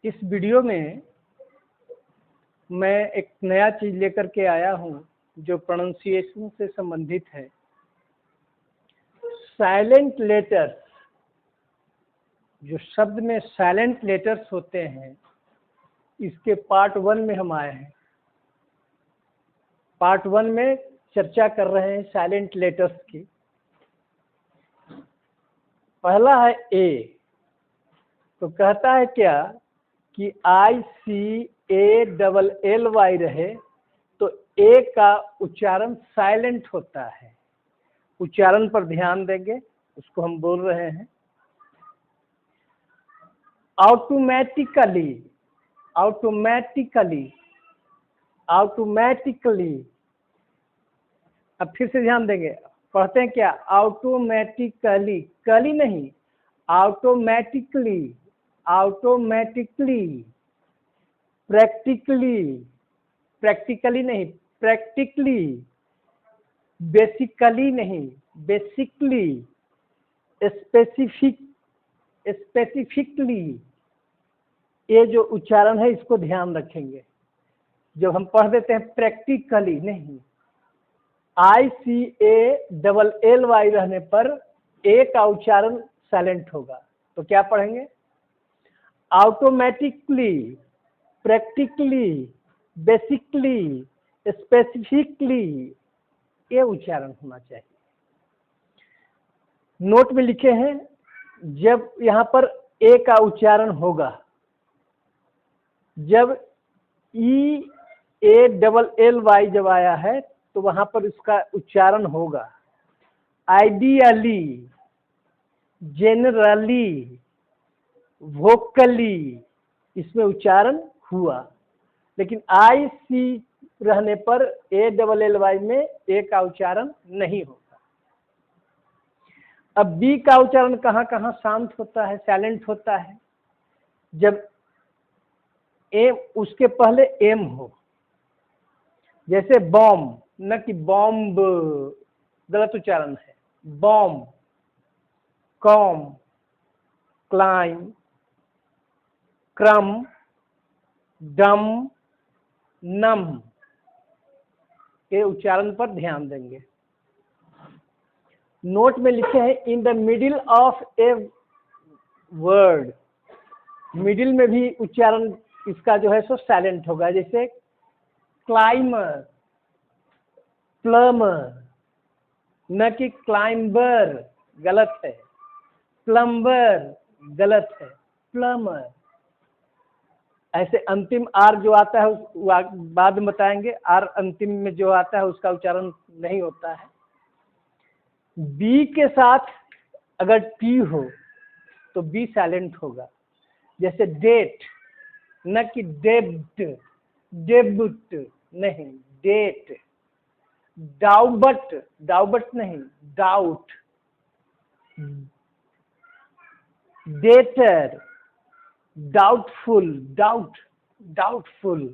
इस वीडियो में मैं एक नया चीज लेकर के आया हूं जो प्रोनाउंसिएशन से संबंधित है। साइलेंट लेटर्स, जो शब्द में साइलेंट लेटर्स होते हैं, इसके पार्ट 1 में हम आए हैं। पार्ट 1 में चर्चा कर रहे हैं साइलेंट लेटर्स की। पहला है ए, तो कहता है क्या कि ICALLY रहे तो ए का उच्चारण साइलेंट होता है। उच्चारण पर ध्यान देंगे, उसको हम बोल रहे हैं ऑटोमेटिकली। Automatically, automatically. अब फिर से ध्यान देंगे, पढ़ते हैं क्या? ऑटोमेटिकली, कली नहीं, ऑटोमेटिकली, ऑटोमेटिकली। प्रैक्टिकली, प्रैक्टिकली नहीं, प्रैक्टिकली। बेसिकली नहीं, बेसिकली। Specific, specifically. ये जो उच्चारण है इसको ध्यान रखेंगे। जब हम पढ़ देते हैं प्रैक्टिकली नहीं, ICALLY रहने पर ए का उच्चारण साइलेंट होगा। तो क्या पढ़ेंगे? Automatically, practically, basically, specifically. ये उच्चारण होना चाहिए। नोट में लिखे हैं, जब यहाँ पर ए का उच्चारण होगा, जब EALLY जब आया है तो वहां पर इसका उच्चारण होगा आइडियली, जेनरली, वोकली। इसमें उच्चारण हुआ। लेकिन IC रहने पर ALLY में ए का उच्चारण नहीं होगा। अब बी का उच्चारण कहाँ कहाँ शांत होता है, साइलेंट होता है? जब एम, उसके पहले एम हो, जैसे बॉम्ब, न कि बॉम्ब, गलत उच्चारण है। बॉम्ब, कॉम, क्लाइम, क्रम, डम, नम। के उच्चारण पर ध्यान देंगे। नोट में लिखे हैं इन the middle of a word. Middle में भी उच्चारण इसका जो है सो साइलेंट होगा। जैसे क्लाइमर, प्लम्बर, न कि क्लाइंबर, गलत है। प्लम्बर, गलत है। प्लम्बर। ऐसे अंतिम आर जो आता है बाद में बताएंगे। आर अंतिम में जो आता है उसका उच्चारण नहीं होता है। बी के साथ अगर टी हो तो बी साइलेंट होगा। जैसे डेट, न कि डेब्ट, डेब्ट नहीं, डेट। डाउबट, डाउबट नहीं, doubt. Debtor, doubtful, doubt, doubtful.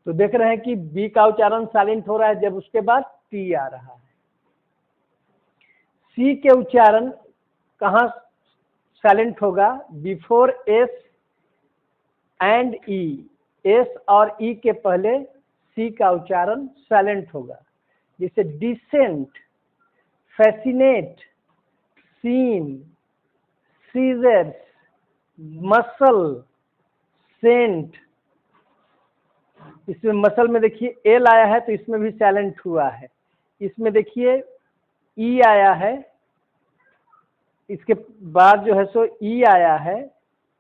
तो देख रहे हैं कि बी का उच्चारण साइलेंट हो रहा है जब उसके बाद टी आ रहा है। सी के उच्चारण कहाँ साइलेंट होगा? Before S and E. S और ई के पहले सी का उच्चारण साइलेंट होगा। जैसे descent, fascinate, scene, scissors, muscle, scent. इसमें मसल में देखिए एल आया है तो इसमें भी साइलेंट हुआ है। इसमें देखिए ई आया है, इसके बाद जो है सो ई आया है,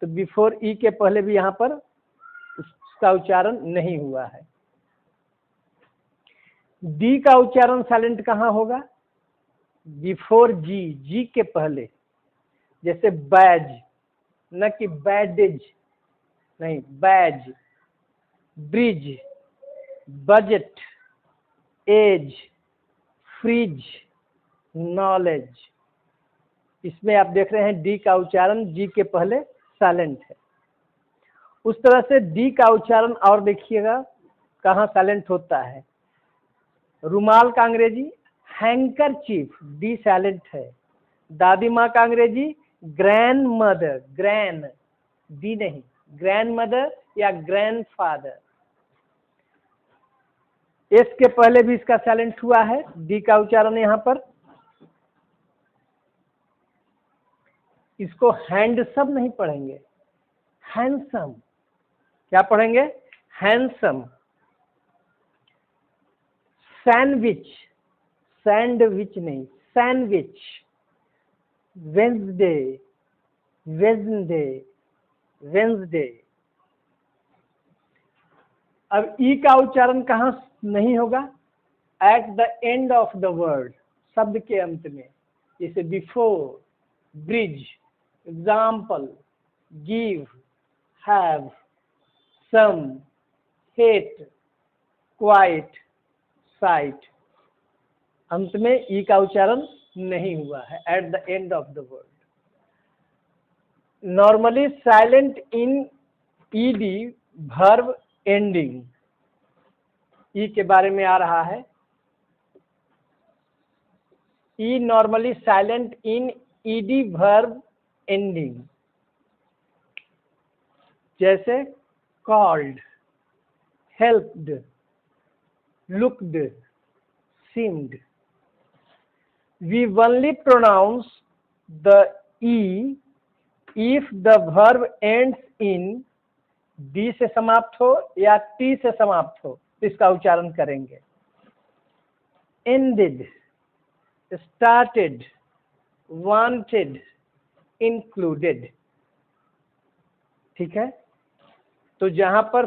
तो बिफोर ई के पहले भी यहाँ पर उसका उच्चारण नहीं हुआ है। डी का उच्चारण साइलेंट कहाँ होगा? बिफोर जी, जी के पहले। जैसे बैज, न कि बैडेज नहीं, badge. Bridge, budget, edge, fridge, knowledge. इसमें आप देख रहे हैं डी का उच्चारण जी के पहले साइलेंट है। उस तरह से डी का उच्चारण और देखिएगा कहाँ साइलेंट होता है। रुमाल का अंग्रेजी हैंकरचीफ, डी साइलेंट है। दादी माँ का अंग्रेजी ग्रैंड मदर, ग्रैंड, डी नहीं, ग्रैंडमदर या ग्रैंडफादर। एस के पहले भी इसका साइलेंट हुआ है, डी का उच्चारण यहां पर। इसको हैंडसम नहीं पढ़ेंगे, हैंडसम। क्या पढ़ेंगे? हैंडसम। सैंडविच, सैंडविच नहीं, सैंडविच। Wednesday, Wednesday, Wednesday. अब ई का उच्चारण कहां नहीं होगा? At the end of the word, शब्द के अंत में, जैसे before, bridge, example, give, have, some, hate, quite, site. अंत में ई का उच्चारण नहीं हुआ है, at the end of the word. Normally silent in ED verb ending. E के बारे में आ रहा है। E normally silent in ED verb ending, जैसे called, helped, looked, seemed. We only pronounce the e if the verb ends in d से समाप्त हो या t से समाप्त हो, इसका उच्चारण करेंगे। ended, started, wanted, included। ठीक है, तो जहां पर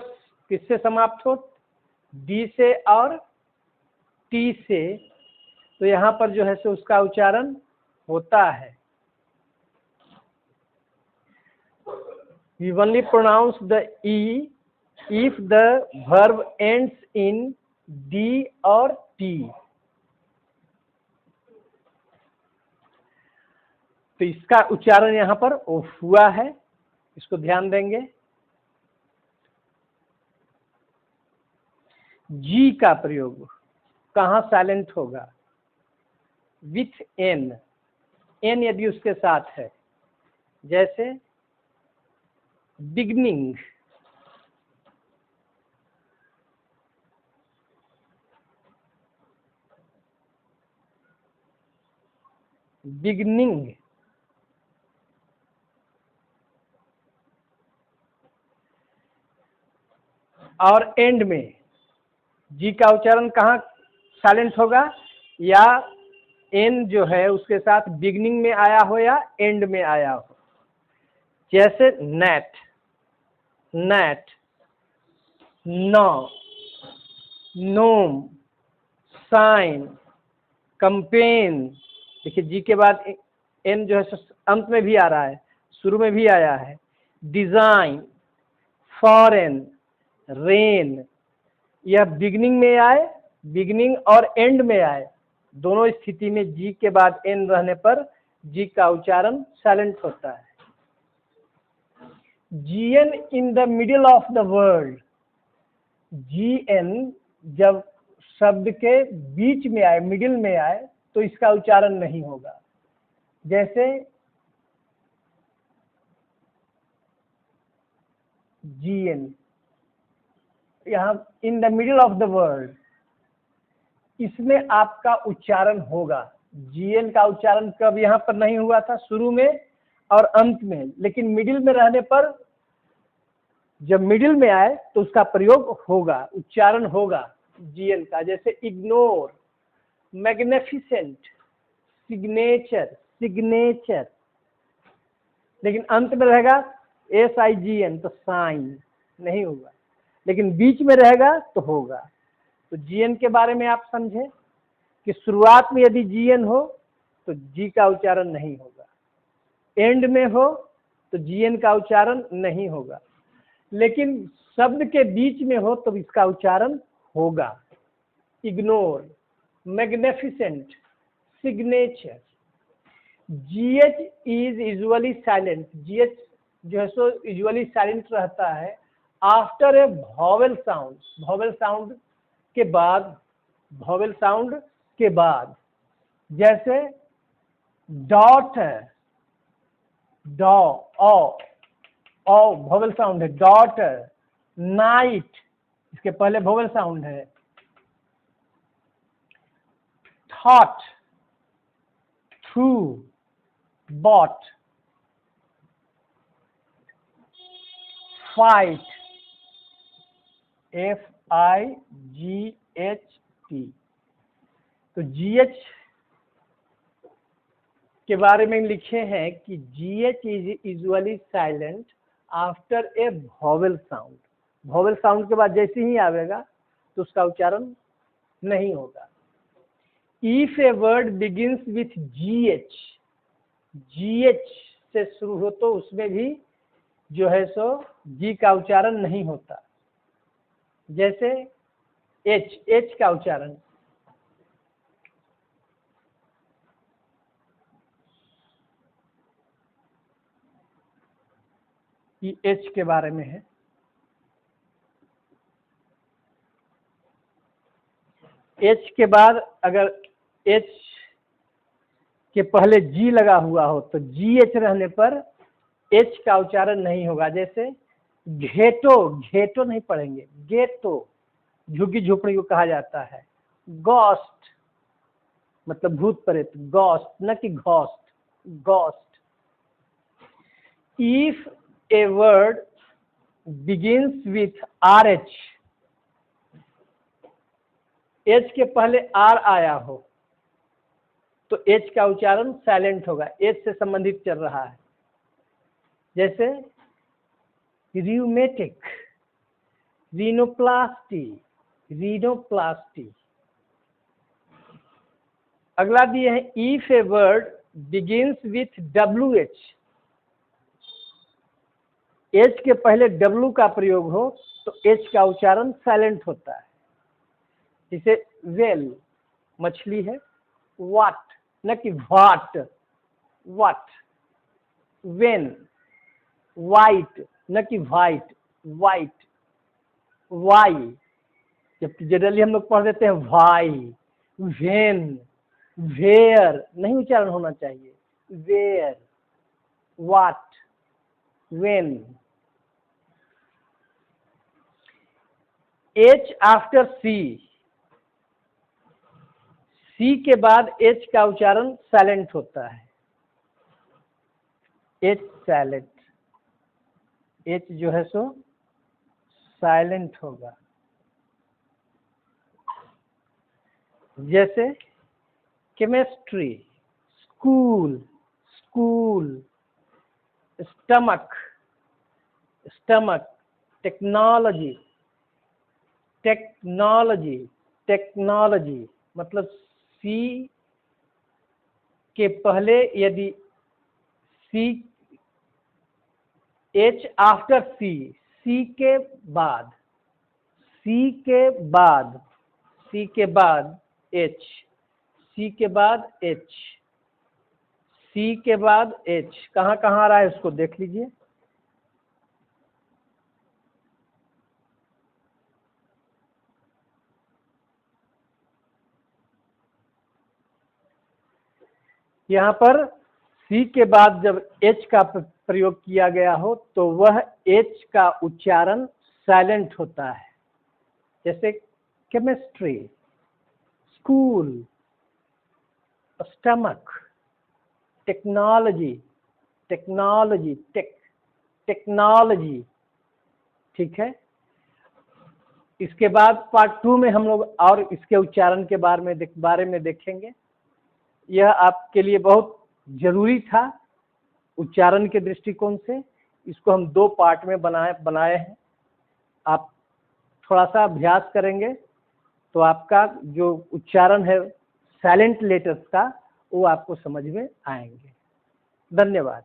किससे समाप्त हो? d से और t से, तो यहां पर जो है सो उसका उच्चारण होता है। We only pronounce the e if the verb ends in d और t। तो इसका उच्चारण यहां पर हुआ है, इसको ध्यान देंगे। जी का प्रयोग कहां साइलेंट होगा? विथ एन, एन यदि उसके साथ है, जैसे बिगनिंग, बिगनिंग। और एंड में जी का उच्चारण कहाँ साइलेंट होगा? या एन जो है उसके साथ बिगनिंग में आया हो या एंड में आया हो, जैसे नेट, नेट, नो, नोम, साइन, कंपेन। देखिए जी के बाद एन जो है अंत में भी आ रहा है, शुरू में भी आया है। Design, foreign, rain. यह बिगनिंग में आए, बिगनिंग और एंड में आए, दोनों स्थिति में जी के बाद एन रहने पर जी का उच्चारण साइलेंट होता है। GN in the middle of the word, GN जब शब्द के बीच में आए, मिडिल में आए, तो इसका उच्चारण नहीं होगा। जैसे जीएन, यहां इन the middle of the word, इसमें आपका उच्चारण होगा। जीएन का उच्चारण कब यहां पर नहीं हुआ था? शुरू में और अंत में, लेकिन मिडिल में रहने पर, जब मिडिल में आए तो उसका प्रयोग होगा, उच्चारण होगा जीएन का। जैसे इग्नोर, मैग्निफिसेंट, सिग्नेचर, सिग्नेचर। लेकिन अंत में रहेगा SIGN, तो साइन नहीं होगा, लेकिन बीच में रहेगा तो होगा। तो जीएन के बारे में आप समझे कि शुरुआत में यदि जीएन हो तो जी का उच्चारण नहीं होगा, एंड में हो तो जीएन का उच्चारण नहीं होगा, लेकिन शब्द के बीच में हो तो इसका उच्चारण होगा। Ignore, magnificent, signature. GH is usually silent, GH जो है सो यूजुअली साइलेंट रहता है after a vowel sound, vowel sound के बाद, वॉवेल साउंड के बाद। जैसे डॉटर, डॉ, औ वोवेल साउंड है। डॉटर, नाइट, इसके पहले वोवेल साउंड है। Thought, through, bought, fight, FIGHT। तो GH के बारे में लिखे हैं कि GH is usually silent after a vowel sound. Vowel sound के बाद जैसे ही आवेगा तो उसका उच्चारण नहीं होगा। If a word begins with GH, GH से शुरू हो तो उसमें भी जो है सो G का उच्चारण नहीं होता। जैसे H का उच्चारण, ये H के बारे में है। H के बाद अगर H के पहले G लगा हुआ हो तो GH रहने पर H का उच्चारण नहीं होगा। जैसे घेटो, घेटो नहीं पढ़ेंगे, गेटो, झुग्गी झोपड़ी को कहा जाता है। गॉस्ट मतलब भूत प्रेत, गॉस्ट न कि ghost, ghost. If a word begins with RH, H के पहले R आया हो तो H का उच्चारण साइलेंट होगा, H से संबंधित चल रहा है। जैसे रियूमेटिक, रीनोप्लास्टी, रीनोप्लास्टी। अगला दिए है if a word begins with WH, H के पहले W का प्रयोग हो तो H का उच्चारण साइलेंट होता है। जैसे वेल, मछली है। वाट न कि वाट, वाट। वेन, वाइट न कि वाइट, वाइट। वाई, जबकि जनरली हम लोग पढ़ देते हैं वाई। वेन, वेयर नहीं उच्चारण होना चाहिए, where, what, when. H after C, C के बाद H का उच्चारण साइलेंट होता है। H साइलेंट, H जो है सो साइलेंट होगा। जैसे chemistry, school, school. Stomach, stomach. Technology, technology, technology. मतलब C के पहले यदि C, H after C, C के बाद, C के बाद, C के बाद H, C के बाद H, C के बाद H। कहाँ कहाँ आ रहा है उसको देख लीजिए। यहाँ पर C के बाद जब H का प्रयोग किया गया हो तो वह H का उच्चारण साइलेंट होता है। जैसे chemistry, school, stomach, technology, technology, technology. ठीक है। इसके बाद पार्ट 2 में हम लोग और इसके उच्चारण के बारे में देखेंगे। यह आपके लिए बहुत जरूरी था उच्चारण के दृष्टिकोण से। इसको हम 2 पार्ट में बनाए हैं। आप थोड़ा सा अभ्यास करेंगे तो आपका जो उच्चारण है साइलेंट लेटर्स का वो आपको समझ में आएंगे। धन्यवाद।